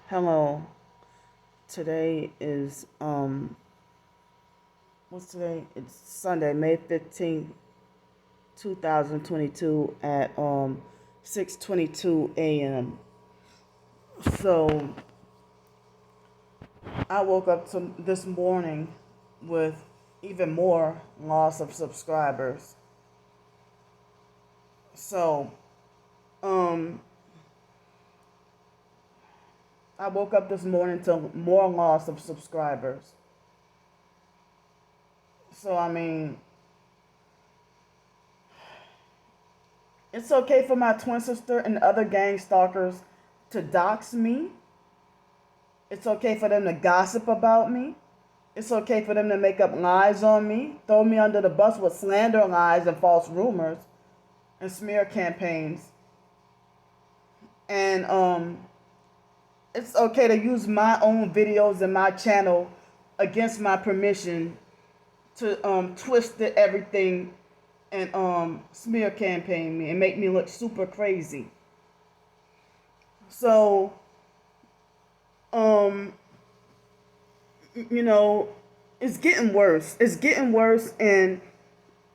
Hello. Today is what's today? It's Sunday, May 15th, 2022 at 6:22 a.m. So, I woke up to this morning with even more loss of subscribers. So, um I woke up this morning to more loss of subscribers. So, I mean, it's okay for my twin sister and other gang stalkers to dox me. It's okay for them to gossip about me. It's okay for them to make up lies on me, throw me under the bus with slander lies and false rumors and smear campaigns. And it's okay to use my own videos and my channel against my permission to twist everything and smear campaign me and make me look super crazy. So um you know, it's getting worse. It's getting worse. And,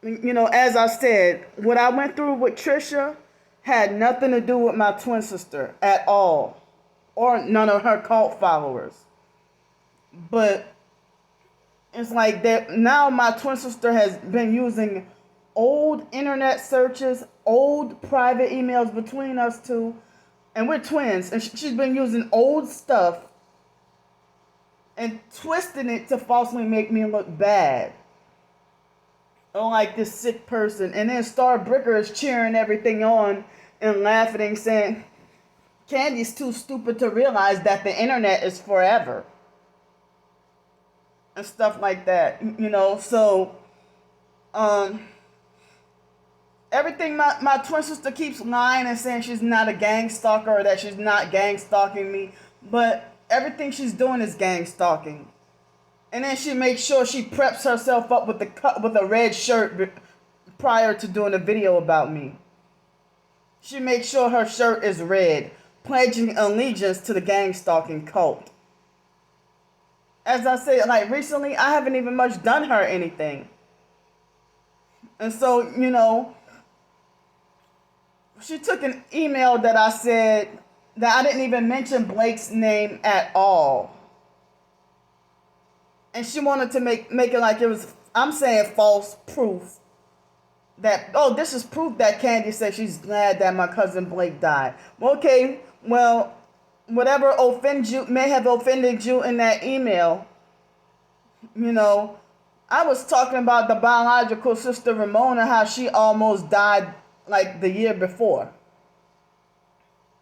as I said, what I went through with Trisha had nothing to do with my twin sister at all, or none of her cult followers. But it's like that now my twin sister has been using old internet searches, old private emails between us two, and we're twins, and she's been using old stuff and twisting it to falsely make me look bad. Or like this sick person. And then Star Bricker is cheering everything on and laughing and saying, Candy's too stupid to realize that the internet is forever. And stuff like that. So um everything my twin sister keeps lying and saying she's not a gang stalker or that she's not gang stalking me. But everything she's doing is gang stalking. And then she makes sure she preps herself up with a red shirt prior to doing a video about me. She makes sure her shirt is red, pledging allegiance to the gang stalking cult. As I said, like recently, I haven't even much done her anything. And so, she took an email that I said that I didn't even mention Blake's name at all. And she wanted to make it like it was, I'm saying, false proof that, oh, this is proof that Candy said she's glad that my cousin Blake died. Okay, well, whatever may have offended you in that email, I was talking about the biological sister Ramona, how she almost died like the year before.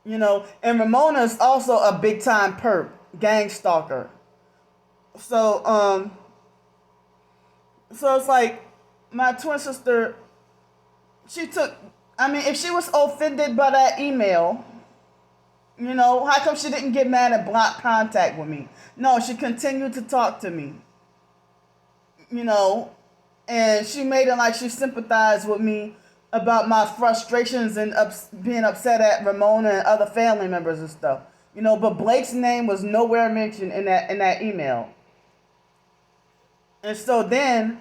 And Ramona is also a big time perp, gang stalker. So it's like my twin sister, if she was offended by that email, how come she didn't get mad and block contact with me? No, she continued to talk to me, and she made it like she sympathized with me about my frustrations and being upset at Ramona and other family members and stuff. But Blake's name was nowhere mentioned in that email. And so then,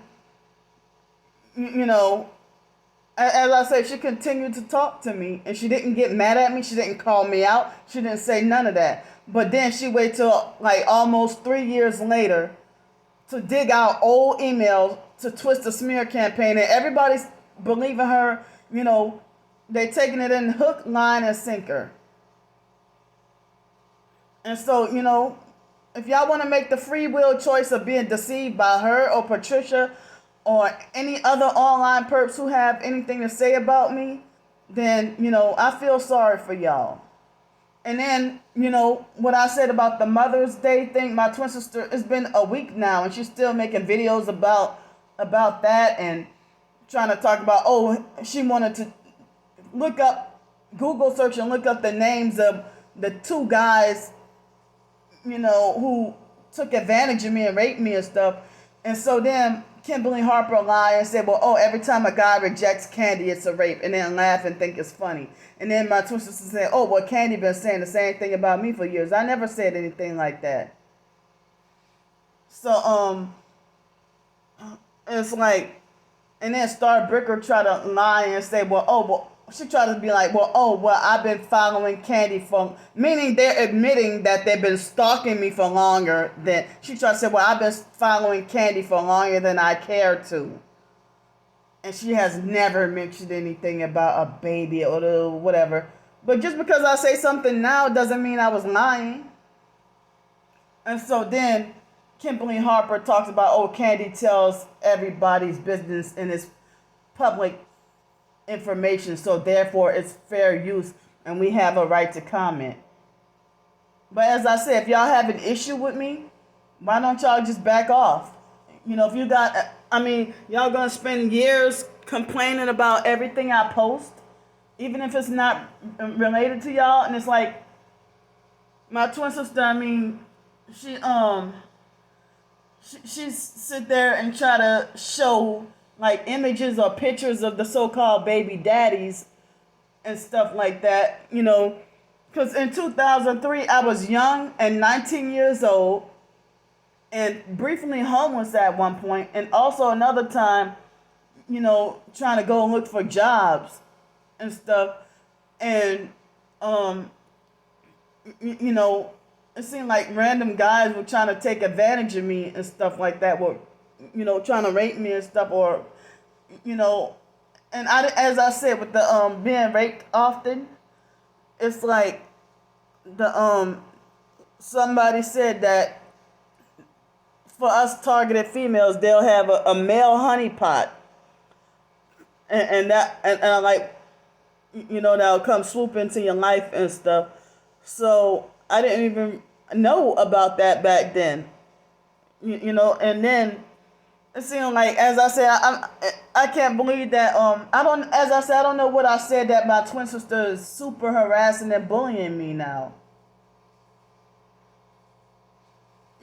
as I said, she continued to talk to me, and she didn't get mad at me. She didn't call me out. She didn't say none of that. But then she waited till like almost 3 years later to dig out old emails to twist a smear campaign, and everybody's believing her. They taking it in hook, line, and sinker. And so, if y'all want to make the free will choice of being deceived by her or Patricia or any other online perps who have anything to say about me, then, I feel sorry for y'all. And then, what I said about the Mother's Day thing, my twin sister, it's been a week now, and she's still making videos about that and trying to talk about, she wanted to Google search and look up the names of the two guys, who took advantage of me and raped me and stuff. And so then Kimberly Harper lied and said, well, oh, every time a guy rejects Candy, it's a rape, and then laugh and think it's funny. And then my twin sister said, oh, well, Candy been saying the same thing about me for years. I never said anything like that. So, it's like, and then Star Bricker tried to lie and say, well, oh, well, she tried to be like, well, oh, well, I've been following Candy for, meaning they're admitting that they've been stalking me for longer than, she tried to say, well, I've been following Candy for longer than I care to. And she has never mentioned anything about a baby or whatever. But just because I say something now doesn't mean I was lying. And so then Kimberly Harper talks about, oh, Candy tells everybody's business and it's public information, so therefore it's fair use and we have a right to comment. But as I said, if y'all have an issue with me, why don't y'all just back off? You know, if you got, I mean, y'all gonna spend years complaining about everything I post, even if it's not related to y'all. And it's like, my twin sister, I mean, she sit there and try to show like images or pictures of the so-called baby daddies and stuff like that, you know, because in 2003 I was young and 19 years old and briefly homeless at one point, and also another time, you know, trying to go look for jobs and stuff. And you know, it seemed like random guys were trying to take advantage of me and stuff like that, were, you know, trying to rape me and stuff, or, you know, and I, as I said, with the being raped often, it's like the somebody said that for us targeted females, they'll have a male honeypot, and that and I'm like, you know, that'll come swoop into your life and stuff. So I didn't even know about that back then, you know. And then it seemed like, as I said, I can't believe that I don't, as I said, I don't know what I said, that my twin sister is super harassing and bullying me now.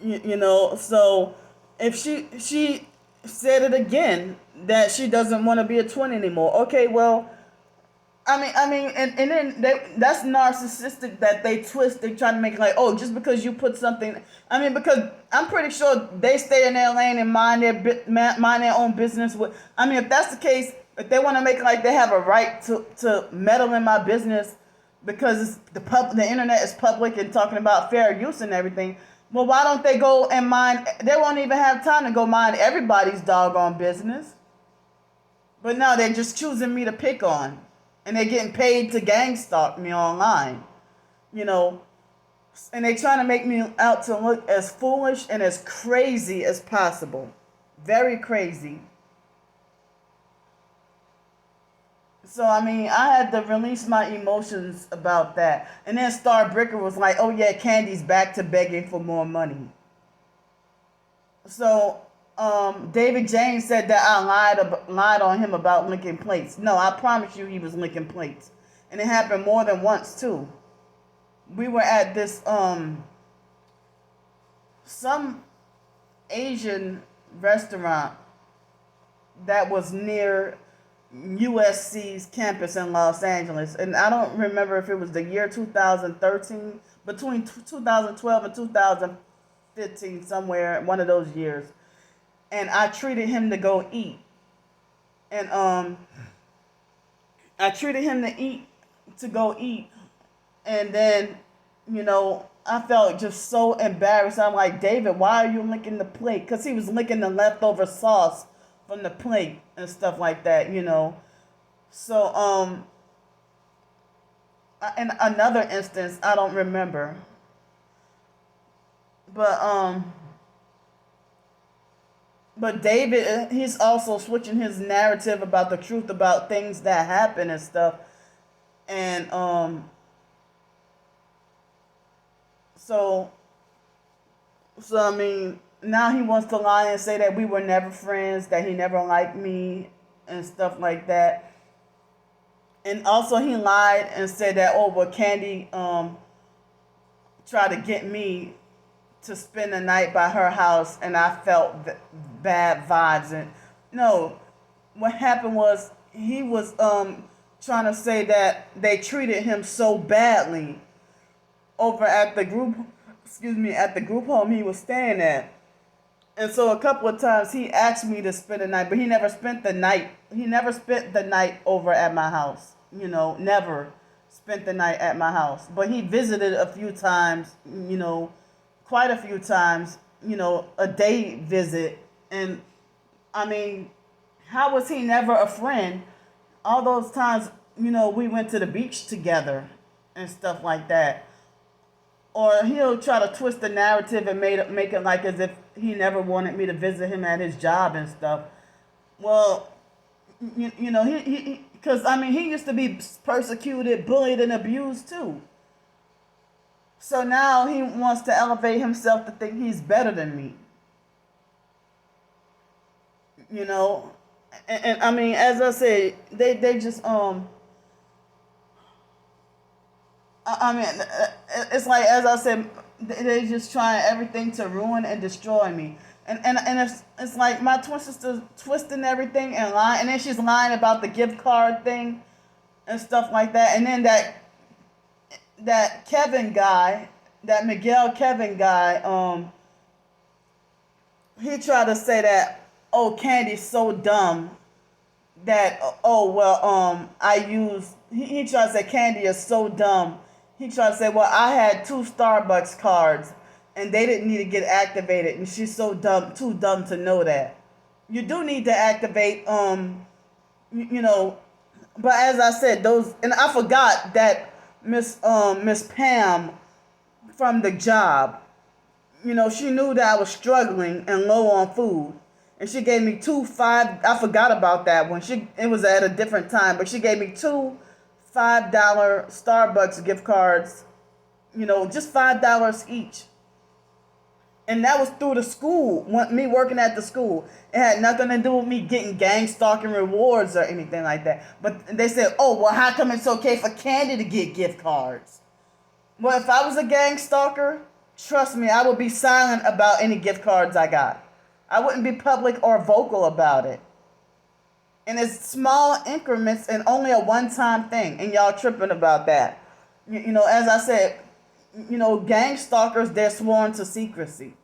You know, so if she said it again that she doesn't want to be a twin anymore. Okay, well, and then that's narcissistic that they twist. They try to make it like, oh, just because you put something. I mean, because I'm pretty sure they stay in their lane and mind their own business. With, I mean, if that's the case, if they want to make it like they have a right to meddle in my business because the internet is public and talking about fair use and everything. Well, why don't they go and mind? They won't even have time to go mind everybody's doggone business. But now they're just choosing me to pick on. And they're getting paid to gang stalk me online. You know. And they're trying to make me out to look as foolish and as crazy as possible. Very crazy. So, I mean, I had to release my emotions about that. And then Star Bricker was like, oh yeah, Candy's back to begging for more money. So, David James said that I lied on him about licking plates. No, I promise you he was licking plates. And it happened more than once, too. We were at this, some Asian restaurant that was near USC's campus in Los Angeles, and I don't remember if it was the year 2013, between 2012 and 2015, somewhere one of those years. And I treated him to go eat, and I treated him to go eat, and then, you know, I felt just so embarrassed. I'm like, David, why are you licking the plate? Because he was licking the leftover sauce from the plate and stuff like that, you know. So, in another instance, I don't remember. But David, he's also switching his narrative about the truth about things that happen and stuff. And, so I mean, now he wants to lie and say that we were never friends, that he never liked me and stuff like that. And also he lied and said that, oh, well, Candy tried to get me to spend the night by her house, and I felt bad vibes. And no, what happened was he was trying to say that they treated him so badly over at the group, at the group home he was staying at. And so a couple of times he asked me to spend the night, but he never spent the night. He never spent the night over at my house. Never spent the night at my house. But he visited a few times, quite a few times, a day visit. And I mean, how was he never a friend? All those times, we went to the beach together and stuff like that. Or he'll try to twist the narrative and make it like as if he never wanted me to visit him at his job and stuff. Well, because he used to be persecuted, bullied, and abused too. So now he wants to elevate himself to think he's better than me. And as I said, they just it's like, as I said, they just trying everything to ruin and destroy me. And it's like my twin sister's twisting everything and lying, and then she's lying about the gift card thing and stuff like that. And then that Kevin guy, that Miguel Kevin guy, he tried to say that, oh, Candy's so dumb that, he tried to say Candy is so dumb. He tried to say, well, I had 2 Starbucks cards and they didn't need to get activated, and she's so dumb, too dumb to know that. You do need to activate, but as I said, and I forgot that Miss Pam from the job, she knew that I was struggling and low on food. And she gave me I forgot about that one. It was at a different time, but she gave me 2 $5 Starbucks gift cards, just $5 each. And that was through the school, me working at the school. It had nothing to do with me getting gang stalking rewards or anything like that. But they said, oh, well, how come it's okay for Candy to get gift cards? Well, if I was a gang stalker, trust me, I would be silent about any gift cards I got. I wouldn't be public or vocal about it. And it's small increments and only a one-time thing. And y'all tripping about that. As I said, gang stalkers, they're sworn to secrecy.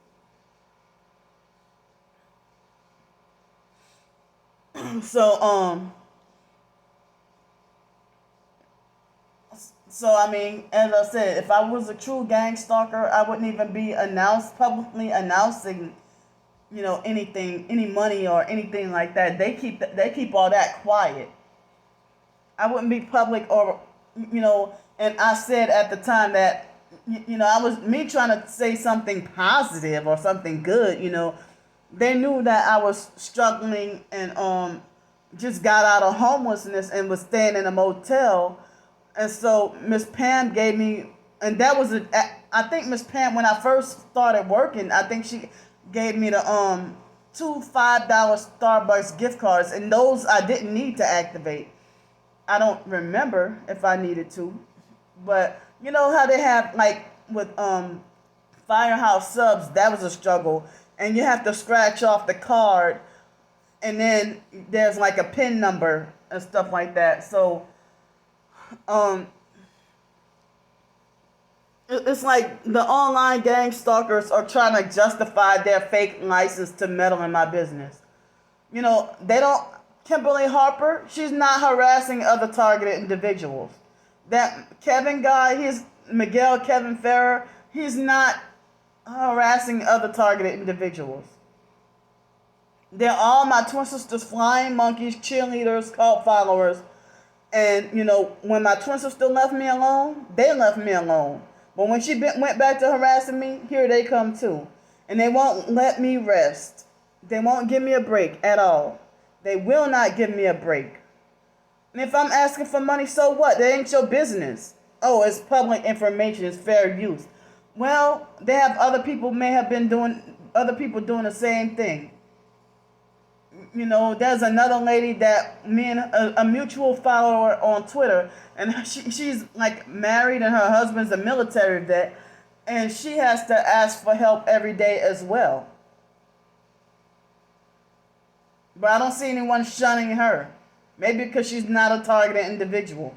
So, as I said, if I was a true gang stalker, I wouldn't even be publicly announcing anything, any money or anything like that. They keep all that quiet. I wouldn't be public or, and I said at the time that, I was me trying to say something positive or something good, they knew that I was struggling and, just got out of homelessness and was staying in a motel. And so Miss Pam gave me, and that was I think Miss Pam, when I first started working, I think she gave me the 2 $5 Starbucks gift cards, and those I didn't need to activate. I don't remember if I needed to, but you know how they have, like with Firehouse Subs, that was a struggle, and you have to scratch off the card, and then there's like a PIN number and stuff like that. So it's like the online gang stalkers are trying to justify their fake license to meddle in my business. They don't. Kimberly Harper, she's not harassing other targeted individuals. That Kevin guy, he's Miguel Kevin Ferrer, he's not harassing other targeted individuals. They're all my twin sisters, flying monkeys, cheerleaders, cult followers. And, when my twin sister left me alone, they left me alone. But when she went back to harassing me, here they come too. And they won't let me rest. They won't give me a break at all. They will not give me a break. And if I'm asking for money, so what? That ain't your business. Oh, it's public information. It's fair use. Well, they have other people doing the same thing. There's another lady that me and a mutual follower on Twitter, and she's like married and her husband's a military vet, And she has to ask for help every day as well. But I don't see anyone shunning her. Maybe because she's not a targeted individual.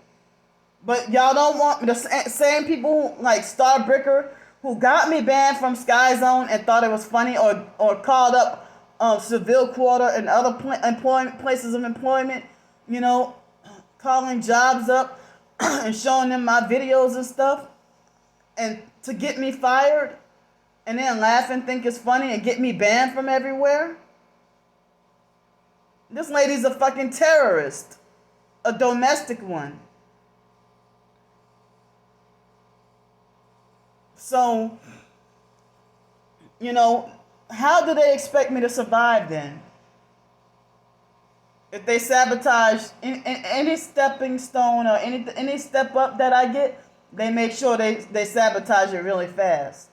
But y'all don't want the same people who, like Starbricker, who got me banned from Sky Zone and thought it was funny, or called up Seville Quarter and other places of employment, you know, calling jobs up and showing them my videos and stuff, and to get me fired, and then laugh and think it's funny and get me banned from everywhere. This lady's a fucking terrorist, a domestic one. So, you know, how do they expect me to survive then? If they sabotage any stepping stone or any step up that I get, they make sure they sabotage it really fast.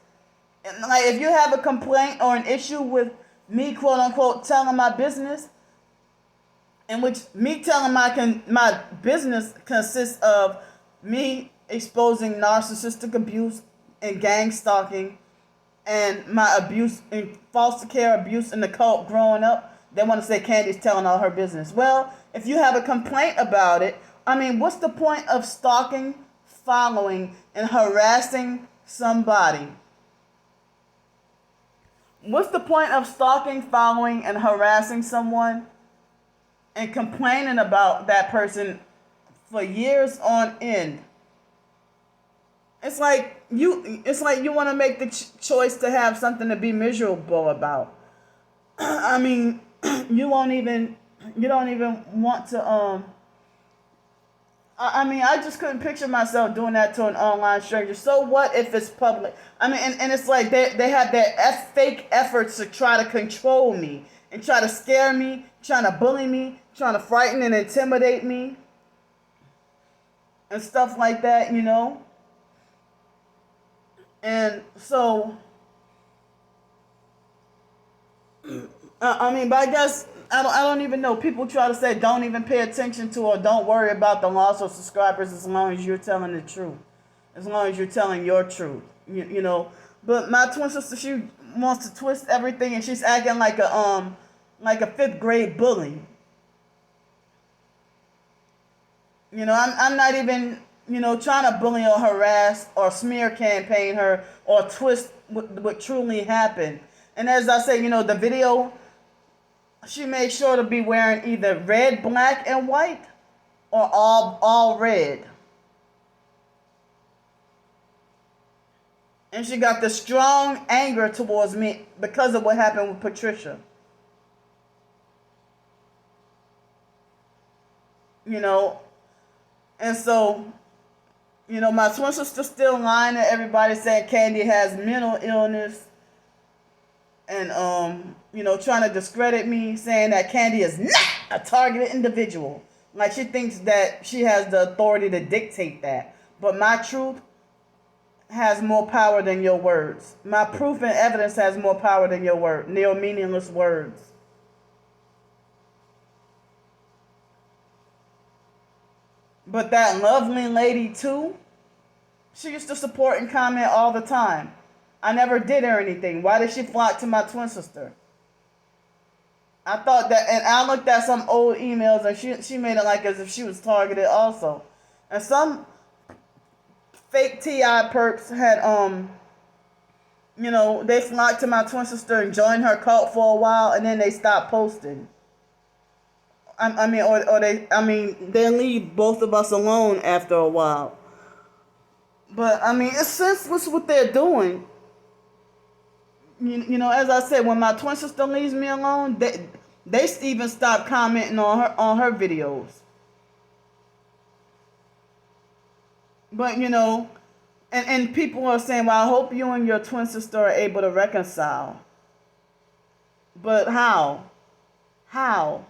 And like, if you have a complaint or an issue with me, quote unquote, telling my business, in which me telling my business consists of me exposing narcissistic abuse and gang stalking and my abuse and foster care abuse in the cult growing up, they want to say Candy's telling all her business. Well, if you have a complaint about it, I mean, what's the point of stalking, following, and harassing somebody? What's the point of stalking, following, and harassing someone and complaining about that person for years on end? It's like you want to make the choice to have something to be miserable about. I mean, you don't even want to I mean, I just couldn't picture myself doing that to an online stranger. So what if it's public? I mean, and it's like they have their fake efforts to try to control me and try to scare me, trying to bully me, trying to frighten and intimidate me and stuff like that, you know? And so, I mean, but I guess I don't even know. People try to say don't even pay attention to or don't worry about the loss of subscribers as long as you're telling the truth, as long as you're telling your truth, you know. But my twin sister, she wants to twist everything, and she's acting like a fifth grade bully. You know, I'm not even, you know, trying to bully or harass or smear campaign her or twist what truly happened. And as I say, you know, the video, she made sure to be wearing either red, black, and white or all red. And she got the strong anger towards me because of what happened with Patricia. You know, and so, you know, my twin sister still lying to everybody saying Candy has mental illness and, you know, trying to discredit me, saying that Candy is not a targeted individual. Like she thinks that she has the authority to dictate that. But my truth has more power than your words. My proof and evidence has more power than your meaningless words. But that lovely lady too, she used to support and comment all the time. I never did her anything. Why did she flock to my twin sister? I thought that, and I looked at some old emails, and she made it like as if she was targeted also. And some fake TI perps had, you know, they flocked to my twin sister and joined her cult for a while, and then they stopped posting. They leave both of us alone after a while. But I mean, it's senseless what they're doing. You know, as I said, when my twin sister leaves me alone, they even stop commenting on her videos. But you know, and people are saying, well, I hope you and your twin sister are able to reconcile. But how? How?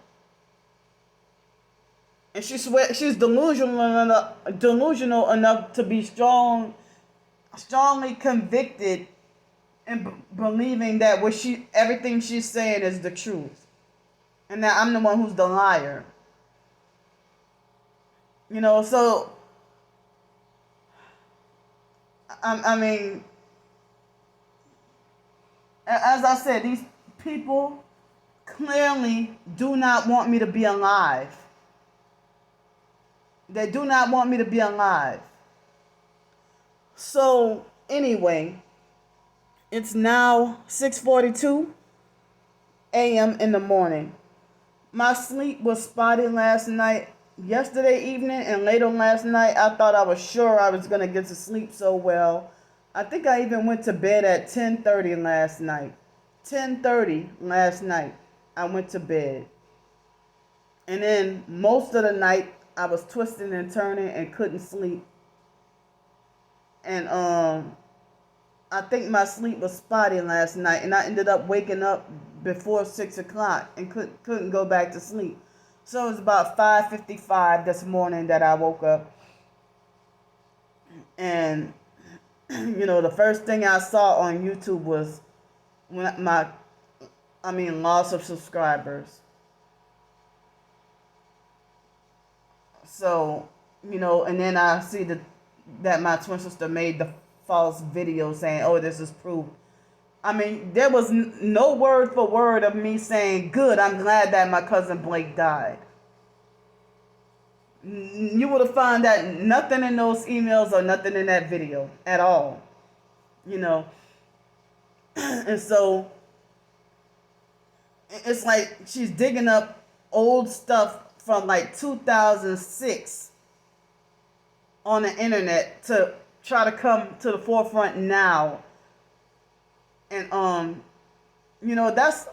And she's delusional enough to be strongly convicted and believing that everything she's saying is the truth, and that I'm the one who's the liar. You know, so I mean, As I said, these people clearly do not want me to be alive. They do not want me to be alive. So anyway, it's now 6:42 a.m. in the morning. My sleep was spotty last night, yesterday evening, and later last night. I thought I was sure I was going to get to sleep so well. I think I even went to bed at 10:30 last night. 10:30 last night, I went to bed. And then most of the night, I was twisting and turning and couldn't sleep. And I think my sleep was spotty last night, and I ended up waking up before 6 o'clock and couldn't go back to sleep. So it was about 5:55 this morning that I woke up. And the first thing I saw on YouTube was loss of subscribers. So, and then I see that my twin sister made the false video saying, oh, this is proof. There was no word for word of me saying, good, I'm glad that my cousin Blake died. You would have found that nothing in those emails or nothing in that video at all. And so it's like she's digging up old stuff from like 2006 on the internet to try to come to the forefront now. And that's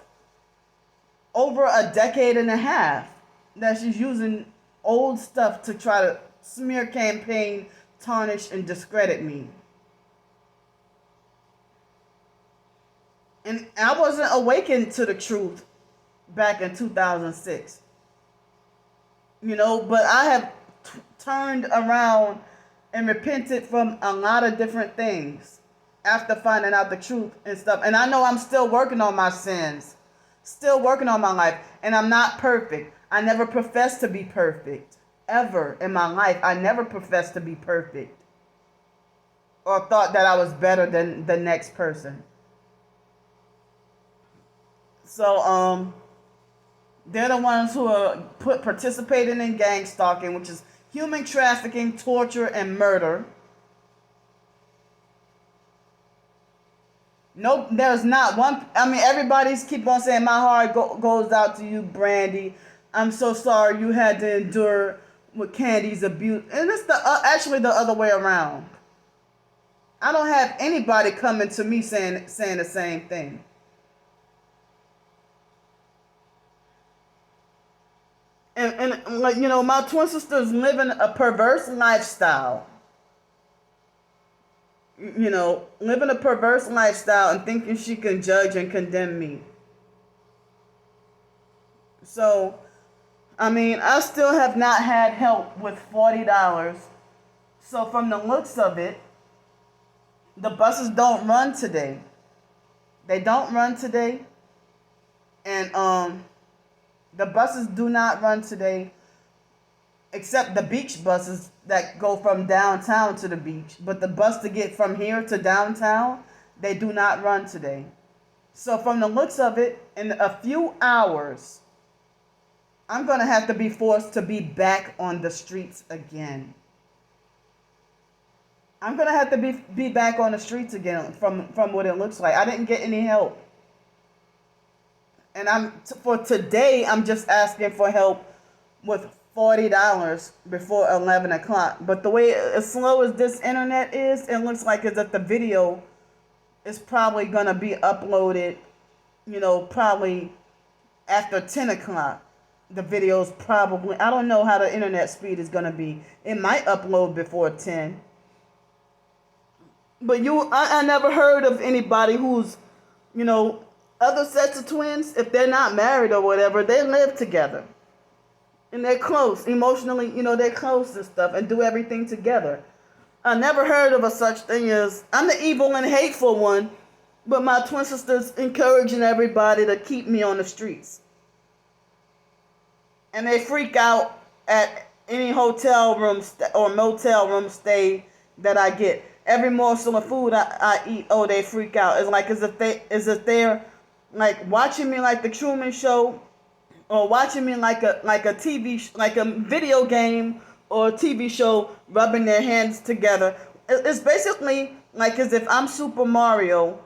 over a decade and a half that she's using old stuff to try to smear campaign, tarnish, and discredit me. And I wasn't awakened to the truth back in 2006. But I have turned around and repented from a lot of different things after finding out the truth and stuff. And I know I'm still working on my sins, still working on my life, and I'm not perfect. I never professed to be perfect, ever in my life. I never professed to be perfect or thought that I was better than the next person. So, they're the ones who are participating in gang stalking, which is human trafficking, torture, and murder. Nope, there's not one. Everybody's keep on saying my heart goes out to you, Brandy. I'm so sorry you had to endure with Candy's abuse. And it's actually the other way around. I don't have anybody coming to me saying the same thing. And my twin sister's living a perverse lifestyle. Living a perverse lifestyle and thinking she can judge and condemn me. So, I still have not had help with $40. So from the looks of it, the buses don't run today. They don't run today. And the buses do not run today, except the beach buses that go from downtown to the beach. But the bus to get from here to downtown, they do not run today. So from the looks of it, in a few hours, I'm going to have to be forced to be back on the streets again. I'm going to have to be back on the streets again from what it looks like. I didn't get any help. And for today, I'm just asking for help with $40 before 11 o'clock. But the way, as slow as this internet is, it looks like as if the video is probably going to be uploaded, probably after 10 o'clock. The video's probably, I don't know how the internet speed is going to be. It might upload before 10. But I never heard of anybody who's, other sets of twins, if they're not married or whatever, they live together. And they're close. Emotionally, they're close and stuff and do everything together. I never heard of a such thing as, I'm the evil and hateful one, but my twin sister's encouraging everybody to keep me on the streets. And they freak out at any hotel room or motel room stay that I get. every morsel of food I eat, oh, they freak out. It's like as if they're like watching me like the Truman Show, or watching me like a like a video game or a TV show, rubbing their hands together. It's basically like as if I'm Super Mario,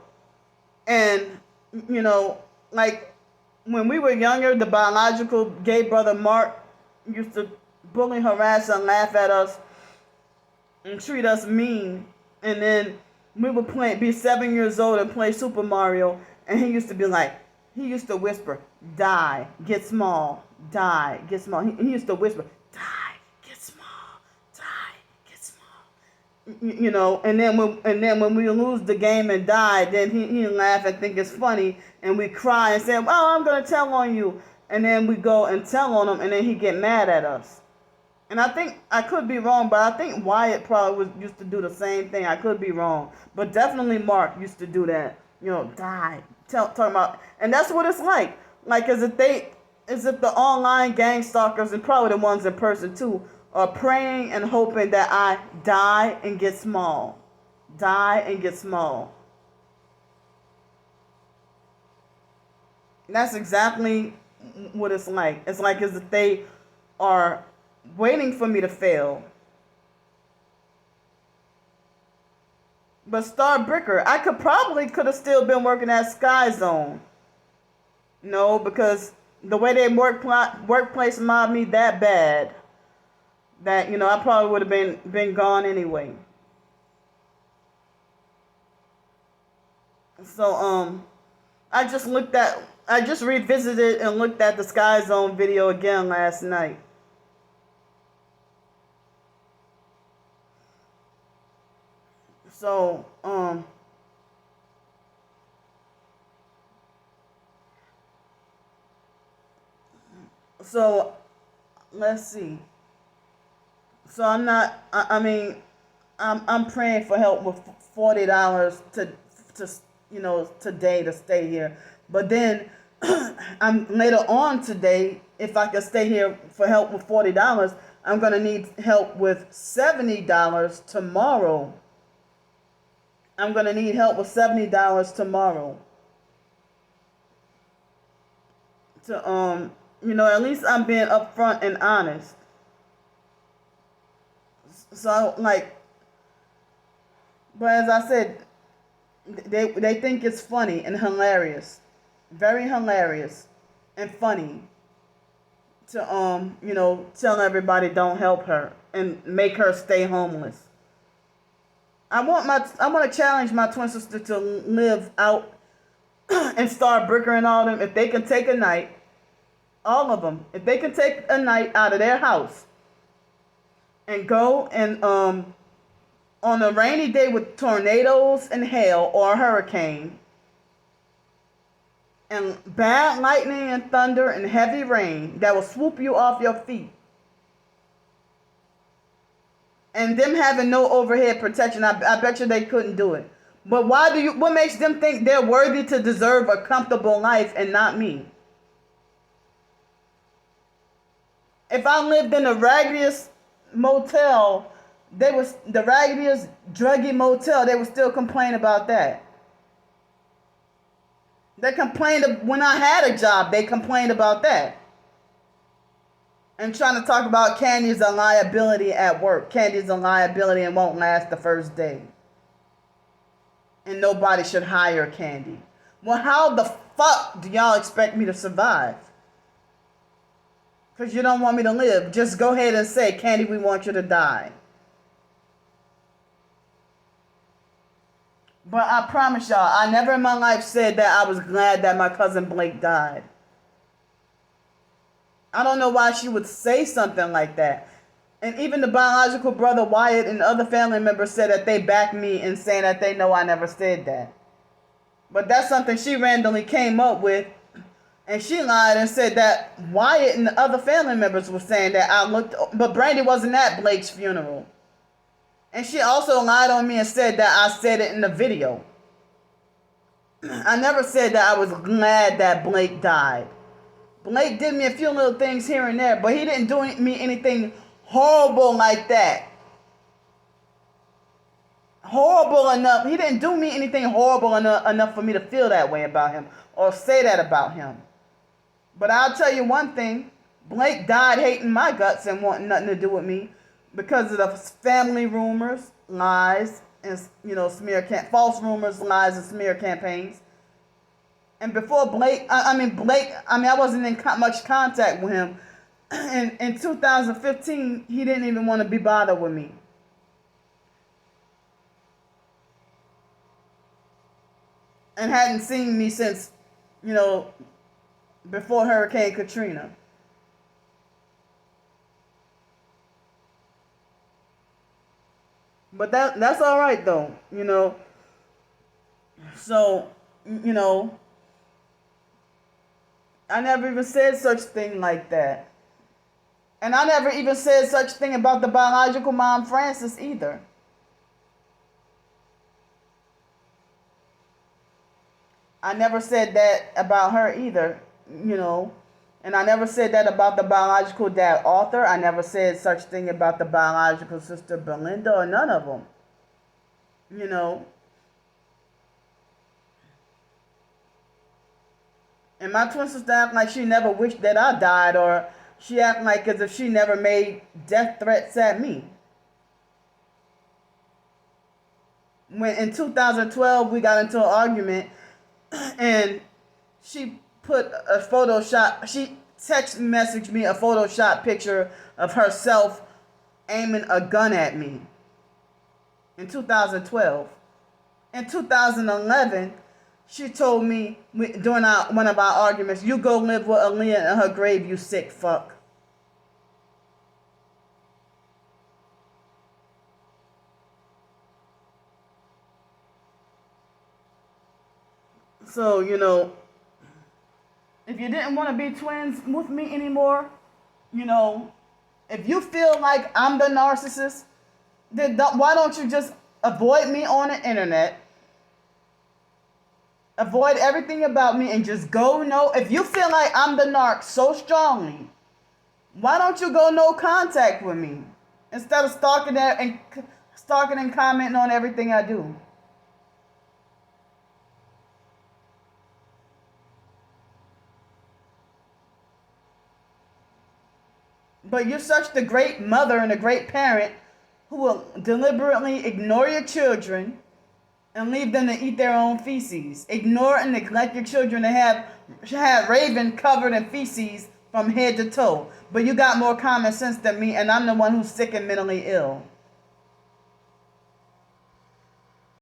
and you know, like when we were younger, the biological gay brother Mark used to bully, harass, and laugh at us and treat us mean. And then we would be 7 years old and play Super Mario, and he used to whisper, "Die, get small, die, get small." He used to whisper, "Die, get small, die, get small." And then when we lose the game and die, then he laugh and think it's funny, and we cry and say, "Oh, I'm gonna tell on you." And then we go and tell on him, and then he get mad at us. And I think I could be wrong, but I think Wyatt probably used to do the same thing. I could be wrong, but definitely Mark used to do that. Die. Talking about, and that's what it's like. Like as if the online gang stalkers, and probably the ones in person too, are praying and hoping that I die and get small, die and get small. And that's exactly what it's like. It's like as if they are waiting for me to fail. But Star Bricker, I could have still been working at Sky Zone. No, because the way they workplace mobbed me that bad, that I probably would have been gone anyway. So I just revisited and looked at the Sky Zone video again last night. So, so let's see. So I'm not. I mean, I'm praying for help with $40 to today to stay here. But then I'm later on today. If I can stay here for help with $40, I'm gonna need help with $70 tomorrow. I'm gonna need help with $70 tomorrow. To at least I'm being upfront and honest. So but as I said, they think it's funny and hilarious, very hilarious and funny to tell everybody don't help her and make her stay homeless. I want to challenge my twin sister to live out and start brickering all them. If they can take a night, all of them, if they can take a night out of their house and go and on a rainy day with tornadoes and hail or a hurricane and bad lightning and thunder and heavy rain that will swoop you off your feet, and them having no overhead protection, I bet you they couldn't do it. But what makes them think they're worthy to deserve a comfortable life and not me? If I lived in the raggediest motel, the raggediest druggy motel, they would still complain about that. They complained when I had a job, they complained about that. And trying to talk about Candy's a liability at work. Candy's a liability and won't last the first day. And nobody should hire Candy. Well, how the fuck do y'all expect me to survive? Because you don't want me to live. Just go ahead and say, Candy, we want you to die. But I promise y'all, I never in my life said that I was glad that my cousin Blake died. I don't know why she would say something like that. And even the biological brother Wyatt and other family members said that they backed me in saying that they know I never said that. But that's something she randomly came up with. And she lied and said that Wyatt and the other family members were saying that I looked, but Brandy wasn't at Blake's funeral. And she also lied on me and said that I said it in the video. I never said that I was glad that Blake died. Blake did me a few little things here and there, but he didn't do me anything horrible like that. horrible enough. He didn't do me anything horrible enough for me to feel that way about him or say that about him. But I'll tell you one thing. Blake died hating my guts and wanting nothing to do with me because of the family rumors, lies, and false rumors, lies, and smear campaigns. And before Blake, I wasn't in much contact with him. In 2015, he didn't even want to be bothered with me. And hadn't seen me since, before Hurricane Katrina. But that's all right though, So, I never even said such thing like that. And I never even said such thing about the biological mom, Frances, either. I never said that about her either, And I never said that about the biological dad, Arthur. I never said such thing about the biological sister, Belinda, or none of them. And my twin sister act like she never wished that I died, or she act like as if she never made death threats at me. When in 2012 we got into an argument, and she put a Photoshop. She text messaged me a Photoshop picture of herself aiming a gun at me. In 2012. In 2011. She told me during one of our arguments, "You go live with Aaliyah in her grave, you sick fuck." So, if you didn't want to be twins with me anymore, if you feel like I'm the narcissist, then why don't you just avoid me on the internet? Avoid everything about me and just go if you feel like I'm the narc so strongly, why don't you go no contact with me instead of stalking and commenting on everything I do? But you're such the great mother and a great parent who will deliberately ignore your children and leave them to eat their own feces. Ignore and neglect your children to have Raven covered in feces from head to toe. But you got more common sense than me, and I'm the one who's sick and mentally ill.